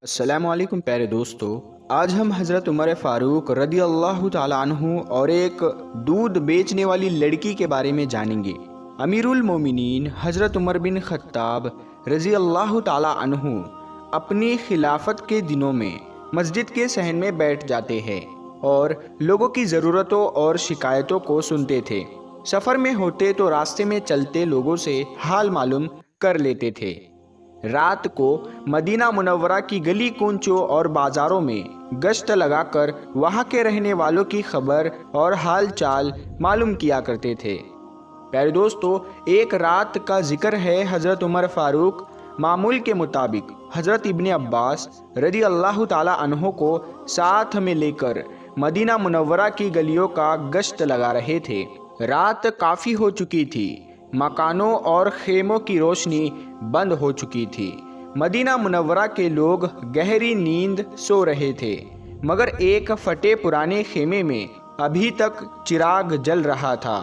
अस्सलाम वालेकुम प्यारे दोस्तों। आज हम हज़रत उमर फ़ारूक रदी अल्लाह ताला अन्हु और एक दूध बेचने वाली लड़की के बारे में जानेंगे। अमीरुल मोमिनीन हज़रत उमर बिन ख़त्ताब रज़ी अल्लाह ताला अन्हु अपनी खिलाफत के दिनों में मस्जिद के सहन में बैठ जाते हैं और लोगों की ज़रूरतों और शिकायतों को सुनते थे। सफ़र में होते तो रास्ते में चलते लोगों से हाल मालूम कर लेते थे। रात को मदीना मुनव्वरा की गली कूंचों और बाज़ारों में गश्त लगाकर वहाँ के रहने वालों की खबर और हाल चाल मालूम किया करते थे। प्यारे दोस्तों, एक रात का जिक्र है हज़रत उमर फ़ारूक मामूल के मुताबिक हज़रत इब्ने अब्बास रदी अल्लाह ताला अन्हो को साथ में लेकर मदीना मुनव्वरा की गलियों का गश्त लगा रहे थे। रात काफ़ी हो चुकी थी, मकानों और खेमों की रोशनी बंद हो चुकी थी। मदीना मुनव्वरा के लोग गहरी नींद सो रहे थे, मगर एक फटे पुराने खेमे में अभी तक चिराग जल रहा था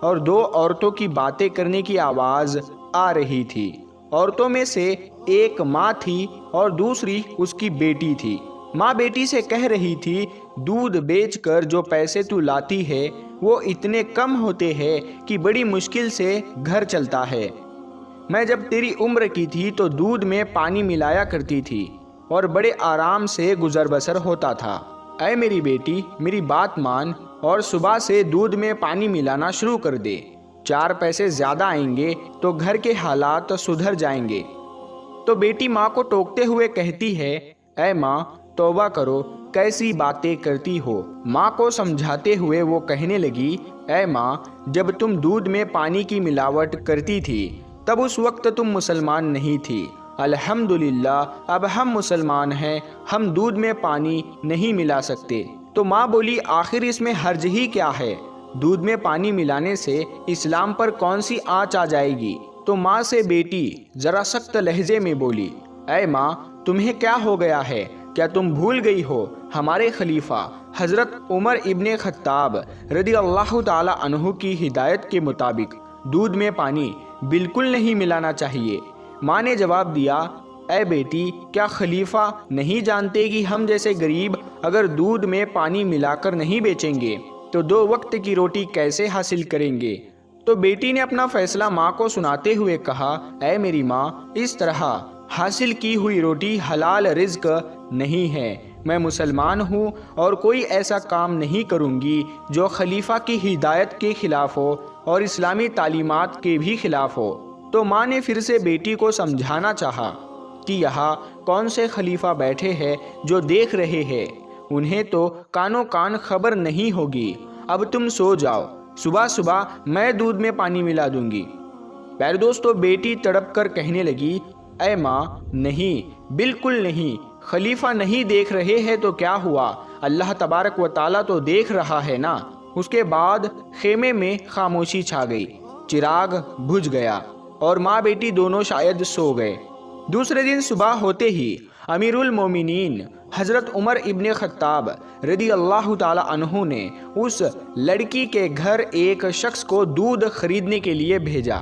और दो औरतों की बातें करने की आवाज़ आ रही थी। औरतों में से एक माँ थी और दूसरी उसकी बेटी थी। माँ बेटी से कह रही थी, दूध बेचकर जो पैसे तू लाती है वो इतने कम होते हैं कि बड़ी मुश्किल से घर चलता है। मैं जब तेरी उम्र की थी तो दूध में पानी मिलाया करती थी और बड़े आराम से गुजर बसर होता था। ऐ मेरी बेटी, मेरी बात मान और सुबह से दूध में पानी मिलाना शुरू कर दे। 4 पैसे ज़्यादा आएंगे तो घर के हालात सुधर जाएंगे। तो बेटी माँ को टोकते हुए कहती है, ऐ माँ, तौबा करो, कैसी बातें करती हो। माँ को समझाते हुए वो कहने लगी, ऐ माँ, जब तुम दूध में पानी की मिलावट करती थी तब उस वक्त तुम मुसलमान नहीं थी। अल्हम्दुलिल्लाह, अब हम मुसलमान हैं, हम दूध में पानी नहीं मिला सकते। तो माँ बोली, आखिर इसमें हर्ज ही क्या है? दूध में पानी मिलाने से इस्लाम पर कौन सी आँच आ जाएगी? तो माँ से बेटी ज़रा सख्त लहजे में बोली, ऐ माँ, तुम्हें क्या हो गया है? क्या तुम भूल गई हो हमारे खलीफा हज़रत उमर इब्ने ख़त्ताब रदी अल्लाह ताला अन्हु की हिदायत के मुताबिक दूध में पानी बिल्कुल नहीं मिलाना चाहिए। माँ ने जवाब दिया, ऐ बेटी, क्या खलीफा नहीं जानते कि हम जैसे गरीब अगर दूध में पानी मिलाकर नहीं बेचेंगे तो 2 वक्त की रोटी कैसे हासिल करेंगे? तो बेटी ने अपना फैसला माँ को सुनाते हुए कहा, ऐ मेरी माँ, इस तरह हासिल की हुई रोटी हलाल रिज़्क नहीं है। मैं मुसलमान हूँ और कोई ऐसा काम नहीं करूँगी जो खलीफा की हिदायत के खिलाफ हो और इस्लामी तालीमात के भी खिलाफ हो। तो माँ ने फिर से बेटी को समझाना चाहा कि यहाँ कौन से खलीफा बैठे हैं जो देख रहे हैं, उन्हें तो कानों कान खबर नहीं होगी। अब तुम सो जाओ, सुबह सुबह मैं दूध में पानी मिला दूंगी। प्यारे दोस्तों, बेटी तड़प कर कहने लगी, ऐ माँ, नहीं, बिल्कुल नहीं, खलीफा नहीं देख रहे हैं तो क्या हुआ, अल्लाह तबारक व ताला तो देख रहा है ना। उसके बाद खेमे में खामोशी छा गई, चिराग बुझ गया और माँ बेटी दोनों शायद सो गए। दूसरे दिन सुबह होते ही अमीरुल मोमिनीन हज़रत उमर इब्ने ख़त्ताब रदी अल्लाह ताला अन्हु ने उस लड़की के घर एक शख्स को दूध खरीदने के लिए भेजा।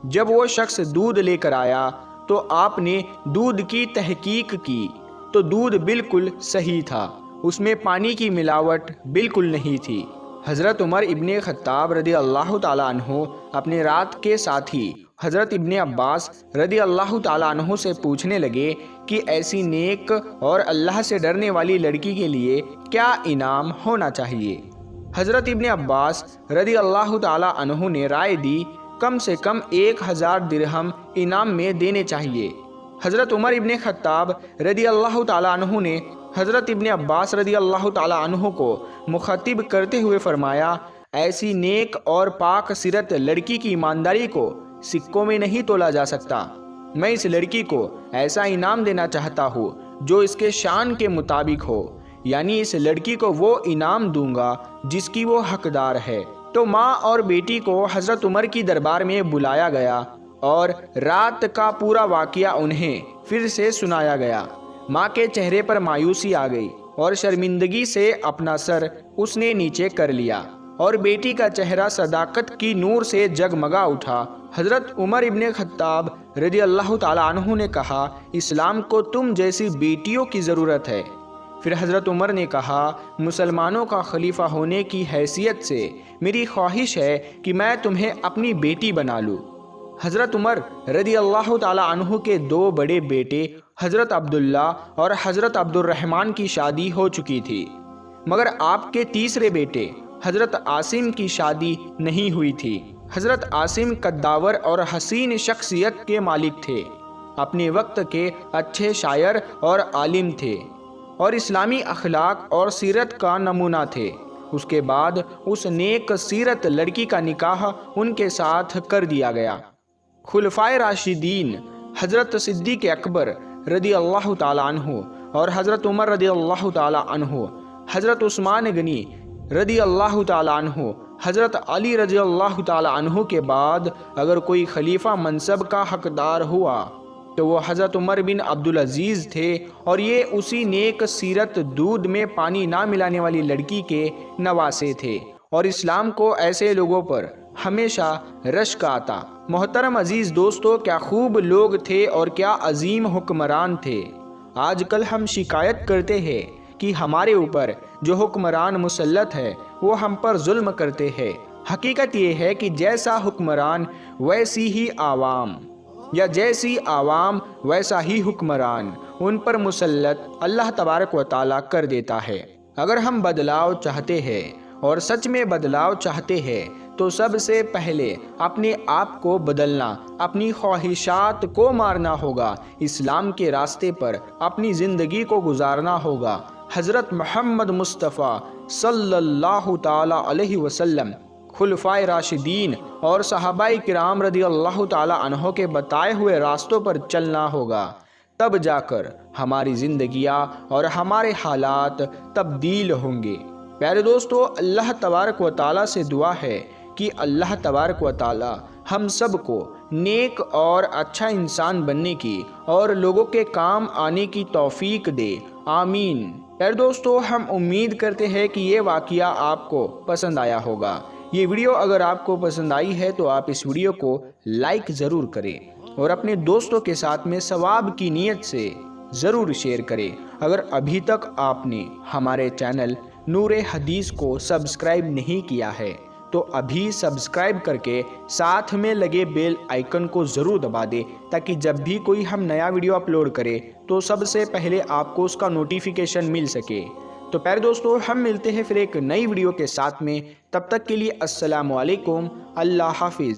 जब वो शख्स दूध लेकर आया तो आपने दूध की तहकीक की तो दूध बिल्कुल सही था, उसमें पानी की मिलावट बिल्कुल नहीं थी। हज़रत उमर इब्ने ख़त्ताब रदी अल्लाह ताला अन्हु अपने रात के साथी हज़रत इब्ने अब्बास रदी अल्लाह ताला अन्हु से पूछने लगे कि ऐसी नेक और अल्लाह से डरने वाली लड़की के लिए क्या इनाम होना चाहिए। हज़रत इब्ने अब्बास रदी अल्लाह ताला अन्हु ने राय दी, कम से कम 1000 दिरहम इनाम में देने चाहिए। हज़रत उमर इब्ने ख़त्ताब रदी अल्लाह ताला अन्हु ने हज़रत इब्ने अब्बास रदी अल्लाह ताला अन्हु को मुख़ातिब करते हुए फरमाया, ऐसी नेक और पाक सीरत लड़की की ईमानदारी को सिक्कों में नहीं तोला जा सकता। मैं इस लड़की को ऐसा इनाम देना चाहता हूँ जो इसके शान के मुताबिक हो, यानी इस लड़की को वो इनाम दूंगा जिसकी वो हकदार है। तो माँ और बेटी को हज़रत उमर की दरबार में बुलाया गया और रात का पूरा वाक़या उन्हें फिर से सुनाया गया। माँ के चेहरे पर मायूसी आ गई और शर्मिंदगी से अपना सर उसने नीचे कर लिया और बेटी का चेहरा सदाकत की नूर से जगमगा उठा। हज़रत उमर इब्ने ख़त्ताब رضی اللہ تعالیٰ عنہ نے کہا اسلام کو تم جیسی بیٹیوں کی ضرورت ہے۔ پھر حضرت عمر نے کہا مسلمانوں کا خلیفہ ہونے کی حیثیت سے میری خواہش ہے کہ میں تمہیں اپنی بیٹی بنا لوں۔ حضرت عمر رضی اللہ تعالیٰ عنہ کے دو بڑے بیٹے حضرت عبداللہ اور حضرت عبد الرحمن کی شادی ہو چکی تھی، مگر آپ کے تیسرے بیٹے حضرت عاصم کی شادی نہیں ہوئی تھی۔ حضرت عاصم قداور اور حسین شخصیت کے مالک تھے، اپنے وقت کے اچھے شاعر اور عالم تھے اور اسلامی اخلاق اور سیرت کا نمونہ تھے۔ اس کے بعد اس نیک سیرت لڑکی کا نکاح ان کے ساتھ کر دیا گیا۔ خلفائے راشدین حضرت صدیق اکبر رضی اللہ تعالیٰ عنہ اور حضرت عمر رضی اللہ تعالیٰ عنہ، حضرت عثمان غنی رضی اللہ تعالیٰ عنہ، حضرت علی رضی اللہ تعالیٰ عنہ کے بعد اگر کوئی خلیفہ منصب کا حقدار ہوا تو وہ حضرت عمر بن عبدالعزیز تھے، اور یہ اسی نیک سیرت دودھ میں پانی نہ ملانے والی لڑکی کے نواسے تھے، اور اسلام کو ایسے لوگوں پر ہمیشہ رشک آتا۔ محترم عزیز دوستو، کیا خوب لوگ تھے اور کیا عظیم حکمران تھے۔ آج کل ہم شکایت کرتے ہیں کہ ہمارے اوپر جو حکمران مسلط ہے وہ ہم پر ظلم کرتے ہیں۔ حقیقت یہ ہے کہ جیسا حکمران ویسی ہی عوام، یا جیسی عوام ویسا ہی حکمران ان پر مسلط اللہ تبارک و تعالیٰ کر دیتا ہے۔ اگر ہم بدلاؤ چاہتے ہیں اور سچ میں بدلاؤ چاہتے ہیں تو سب سے پہلے اپنے آپ کو بدلنا، اپنی خواہشات کو مارنا ہوگا، اسلام کے راستے پر اپنی زندگی کو گزارنا ہوگا۔ حضرت محمد مصطفیٰ صلی اللہ تعالیٰ علیہ وسلم، خلفائے راشدین اور صحابہ کرام رضی اللہ تعالیٰ عنہ کے بتائے ہوئے راستوں پر چلنا ہوگا، تب جا کر ہماری زندگیاں اور ہمارے حالات تبدیل ہوں گے۔ پیارے دوستو، اللہ تبارک و تعالیٰ سے دعا ہے کہ اللہ تبارک و تعالیٰ ہم سب کو نیک اور اچھا انسان بننے کی اور لوگوں کے کام آنے کی توفیق دے، آمین۔ پیارے دوستو، ہم امید کرتے ہیں کہ یہ واقعہ آپ کو پسند آیا ہوگا۔ یہ ویڈیو اگر آپ کو پسند آئی ہے تو آپ اس ویڈیو کو لائک ضرور کریں اور اپنے دوستوں کے ساتھ میں ثواب کی نیت سے ضرور شیئر کریں۔ اگر ابھی تک آپ نے ہمارے چینل نور حدیث کو سبسکرائب نہیں کیا ہے تو ابھی سبسکرائب کر کے ساتھ میں لگے بیل آئیکن کو ضرور دبا دیں، تاکہ جب بھی کوئی ہم نیا ویڈیو اپلوڈ کرے تو سب سے پہلے آپ کو اس کا نوٹیفیکیشن مل سکے۔ تو پیارے دوستو، ہم ملتے ہیں پھر ایک نئی ویڈیو کے ساتھ میں، تب تک کے لیے السلام علیکم، اللہ حافظ۔